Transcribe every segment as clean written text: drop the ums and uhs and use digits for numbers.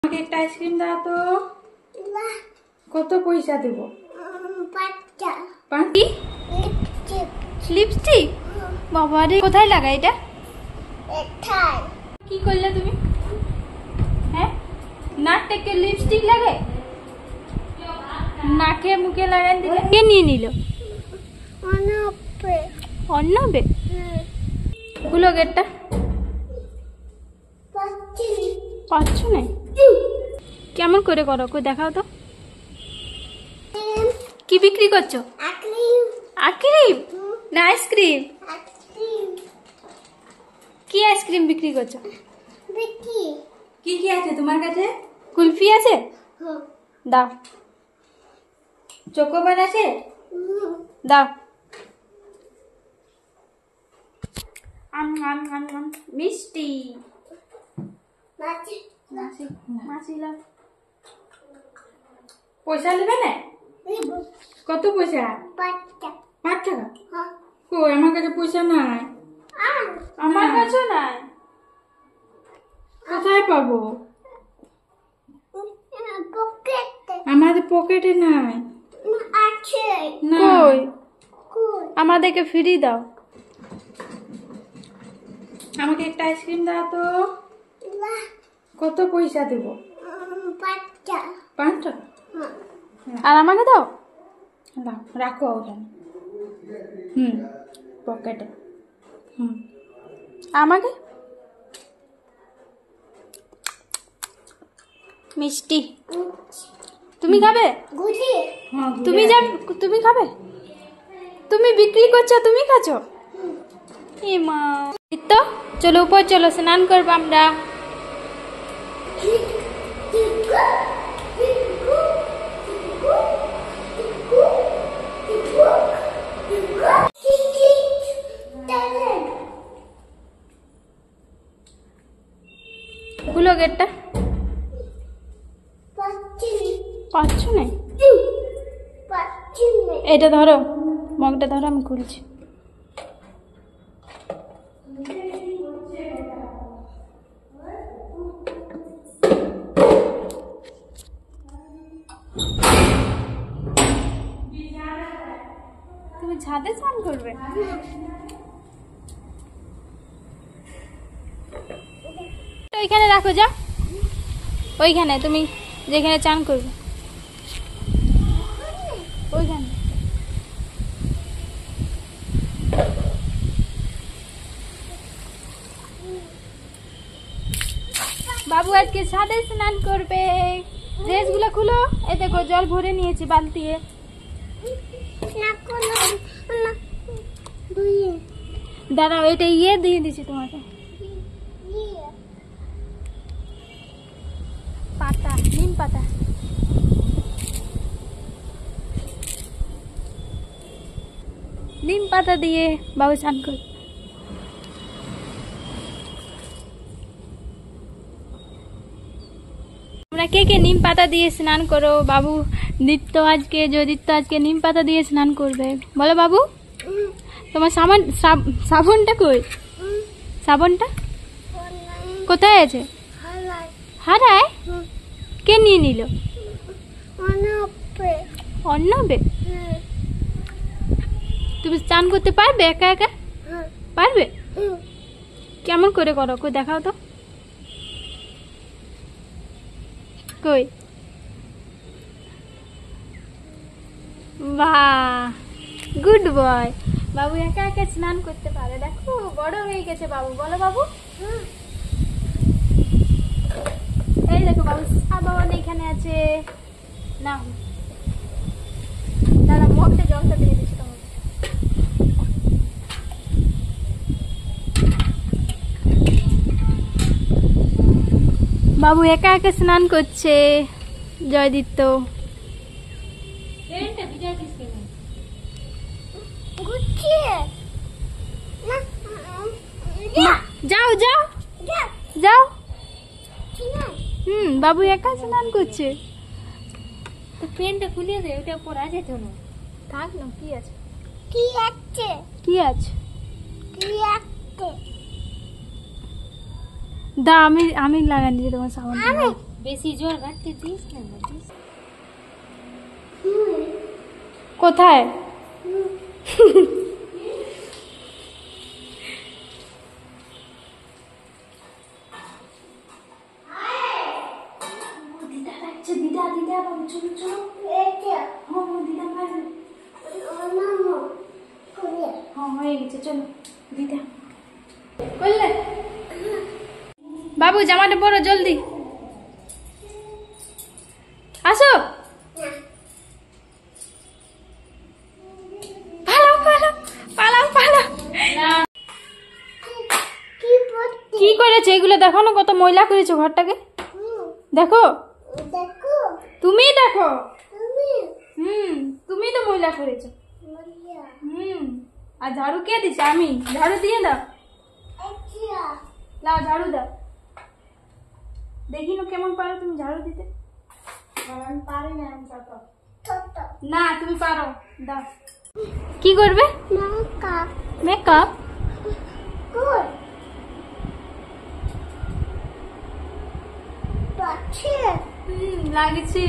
আমাকে একটা আইসক্রিম দাও তো। কত পয়সা দেব? 5 লিপস্টিক? বাবা রে, কোথায় লাগা এটা? কি করলে তুমি? হ্যাঁ, নাকটাকে লিপস্টিক লাগে, নাকে মুখে লাগাই দিলে। কে নিয়ে নিল? অন্নবে। খুলো গেটটা। পাচ্ছ না? কেমন করে করো, কই দেখাও তো। কি বিক্রি করছো? আইসক্রিম না আইসক্রিম? কি আইসক্রিম বিক্রি করছো? কি কি আছে তোমার কাছে? কুলফি আছে? দাও। চকোবার আছে? দাও। মিষ্টি পয়সা নেবে না? কত পয়সা? 5 টাকা। কই, আমার কাছে পয়সা নাই। আমার কাছে নাই। কোথায় পাবো? আমাদের পকেটে নাই। কই, আমাদেরকে ফ্রি দাও। আমাকে একটা আইসক্রিম দাও তো। কত পয়সা দেব? 5 টাকা। আর আমাকে দাও। দাও, রাখো ওখানে। পকেটে। আমাকে মিষ্টি তুমি খাবে? তুমি তুমি খাবে? তুমি বিক্রি করছো, তুমি খাচ্ছো? এ মা, তো চলো উপর চলো, স্নান করবো আমরা। খুলো গেটটা। পাচ্ছ না? এটা ধরো, মগটা ধরো, আমি খুলছি। তুমি ছাদে স্নান করবে? ওইখানে রাখো, যা ওইখানে, তুমি যেখানে চান করবে ওইখানে। বাবু আজকে ছাদে স্নান করবে। ড্রেসগুলো খুলো। এই দেখো, জল ভরে নিয়েছি বালতিতে। দাঁড়াও, এটা ইয়ে দিয়ে দিচ্ছি তোমাকে, পাতা, নিম পাতা। নিম পাতা দিয়ে বাবু স্নান কর। তোমরা কে কে নিম পাতা দিয়ে স্নান করো? বাবু নিত্য আজকে, জয়দিত্য আজকে নিম পাতা দিয়ে স্নান করবে। বলো বাবু। তোমার সাবনটা কই? সাবনটা কোথায় আছে? হারায়? কে নিয়ে নিল? অন্নবে। তুমি স্নান করতে পারবে একা একা? পারবে? কেমন করে করো, কই দেখাও তো। কই, বাহ, গুড বয়। বাবু একা একা স্নান করতে পারে, দেখো বড় হয়ে গেছে বাবু। বলো বাবু। এই দেখো বাবু সাবান এখানে আছে। না দাদা, মগটা জলটা দিয়ে দিচ্ছি তোমাকে। বাবু একা একা স্নান করছে। জয়দিত্য, যাও যাও যাও। বাবু একা স্নান করছে। পেনটা খুলে দে, ওটা পরা যেত না। থাক না, কি আছে? কি আছে? কি আছে? কি আছে? দা, আমি লাগাই দিচ্ছি তোমার সাবান। বেশি জোর ঘাটতে দিস না দিস। কোথায়? দিদা দিদা বাবু চলো চলো। দিদা মারবে। হ্যাঁ হয়ে গেছে চলো দিদা করলে। বাবু জামাটা পরো জলদি আসো। পালাও পালাও পালাও পালাও। কি করেছে এগুলো দেখো না, কত ময়লা করেছো ঘরটাকে। দেখো তুমি দেখো। তুমি তো ময়লা করেছো। আর ঝাড়ু কে দিছে? আমি। ঝাড়ু দিয়ে দাও। লাও ঝাড়ু দাও। দেখি না কেমন পারো তুমি ঝাড়ু দিতে। না তুমি পারো, দাও। কি করবে? মেকআপ। লাগছে।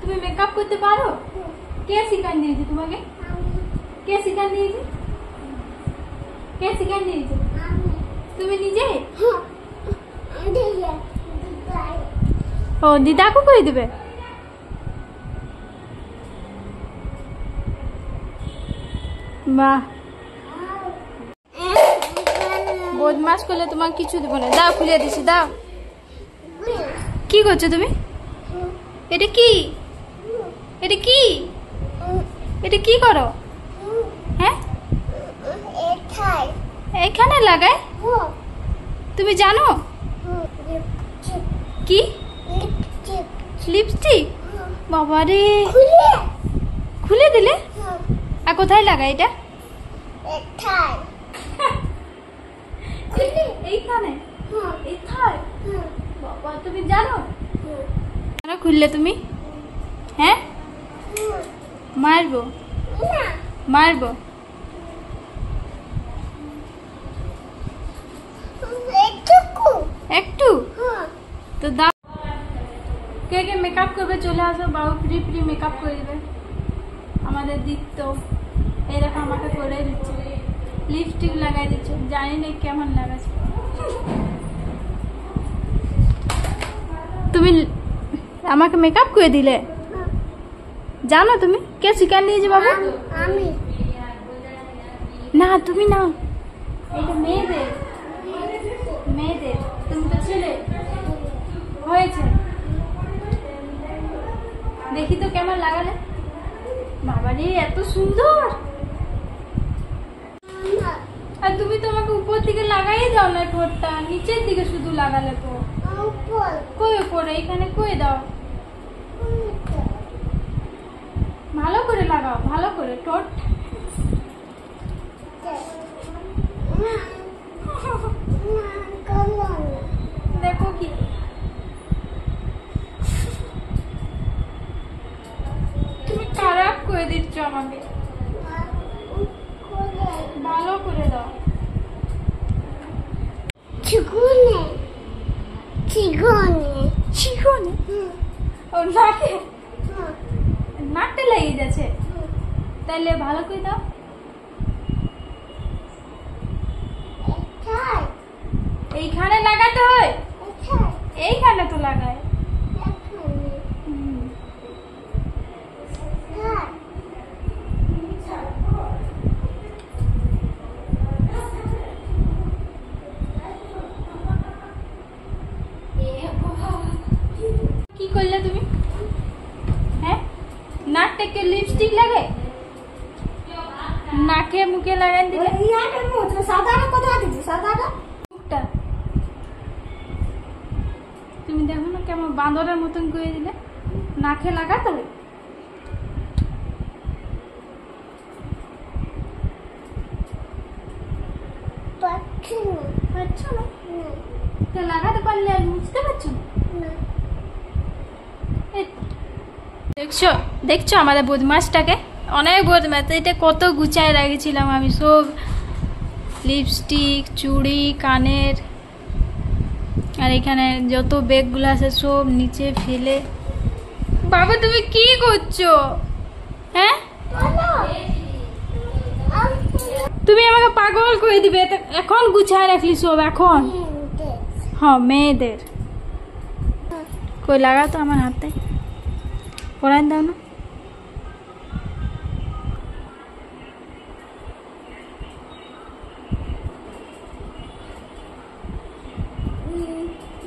তুমি মেকআপ করতে পারো? কে শিখান দিয়েছে তোমাকে? কে শিখান দিয়েছে? কে শিখান দিয়েছে? তুমি নিজে? ও দিদাকে করে দিবে। বাহ, বদমাস করলে তোমাকে কিছু দেবো না। দাও খুলে দিছি, দাও। কি করছো তুমি? এটা কি? এটা কি? এটা কি করো? হ্যাঁ এখানে লাগায়? তুমি জানো কি? লিপস্টিক। বাবা রে, খুলে দিলে? আর কোথায় লাগায় এটা? এইখানে। বাবা তুমি জানো? খুললে তুমি? হ্যাঁ মারবো মারবো। একটু তো দাও। কে কে মেকআপ করবে চলে আসো, বাবু ফ্রি ফ্রি মেকআপ করে দেবে। আমাদের দিত এরকম আমাকে করে দিচ্ছে, লিপস্টিক লাগাই দিচ্ছে, জানি না কেমন লাগাচ্ছে। তুমি আমাকে মেকআপ করে দিলে? জানো তুমি কে শিখান দিয়েছে বাবু? আমি না, তুমি না, এটা মেয়েদের। মেয়েদের, তুমি তো ছেলে হয়েছে। দেখি তো কেমন লাগালে। বাবা রে এত সুন্দর। আর তুমি তো আমাকে উপর দিকে লাগাই দাও না, ঠোঁটটা নিচের দিকে শুধু লাগালে তো। কই উপরে? এখানে কই দাও। ভালো করে লাগাও, ভালো করে ঠোঁট। দেখো কি তুমি খারাপ করে দিচ্ছ আমাকে। ভালো করে দাও। চিকনে চিকনে চিকনে। ও নাকে, নাকটা লেগে যাচ্ছে। তাইলে ভালো করে দাও। এইখানে লাগাতে হয়? এইখানে তো লাগায়। কি করলে তুমি? হ্যাঁ নাকটাকে লিপস্টিক লাগে, নাকে মুখে লাগাই দিলে। তুমি দেখো না কেমন বাঁদরের মতন করে দিলে। নাকে লাগাতে হবে। লাগাতে পারলে আর বুঝতে পারছো না? দেখছো দেখছো আমাদের বদমাসটাকে, অনেক বদমাস। এটা কত গুছায় রেখেছিলাম আমি, সব লিপস্টিক, চুড়ি, কানের, আর এখানে যত ব্যাগগুলো আছে সব নিচে ফেলে। বাবা তুমি কি করছো? হ্যাঁ তুমি আমাকে পাগল করে দিবে। এখন গুছায় রাখলি সব এখন? হ্যাঁ মেয়েদের। কই লাগা তো আমার হাতে, পরাই দাও না।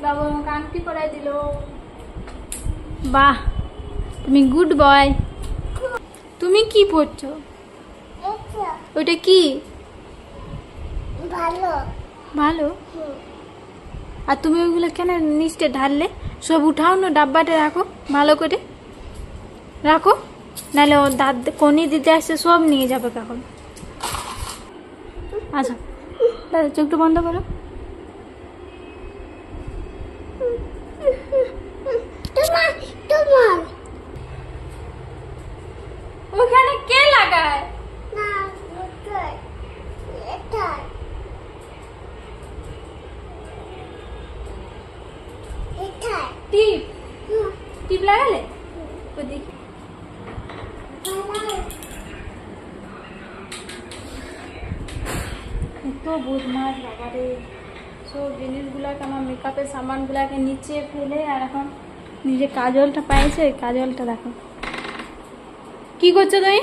বাবা আমাকে আংটি পরাই দিল। বাহ তুমি গুড বয়। তুমি কি পড়ছো? ওটা কি? ভালো ভালো। আর তুমি ওইগুলো কেন নিচে ঢাললে? সব উঠাও না, ডাব্বাটা রাখো ভালো করে রাখো, নাহলে ও দাঁত কনি দিতে আসছে সব নিয়ে যাবে কখন। আচ্ছা দাদা চোখটা বন্ধ করো। তোমার তোমার ওখানে কে লাগায়? না এটা এটা টিপ টিপ লাগালে? ওই দেখি। এত বদমাস বাবারে, সব জিনিসগুলাকে আমার মেকআপের সামানগুলাকে নিচে ফেলে, আর এখন নিজে কাজলটা পাইছে, কাজলটা দেখো। কি করছো তুমি?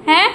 হ্যাঁ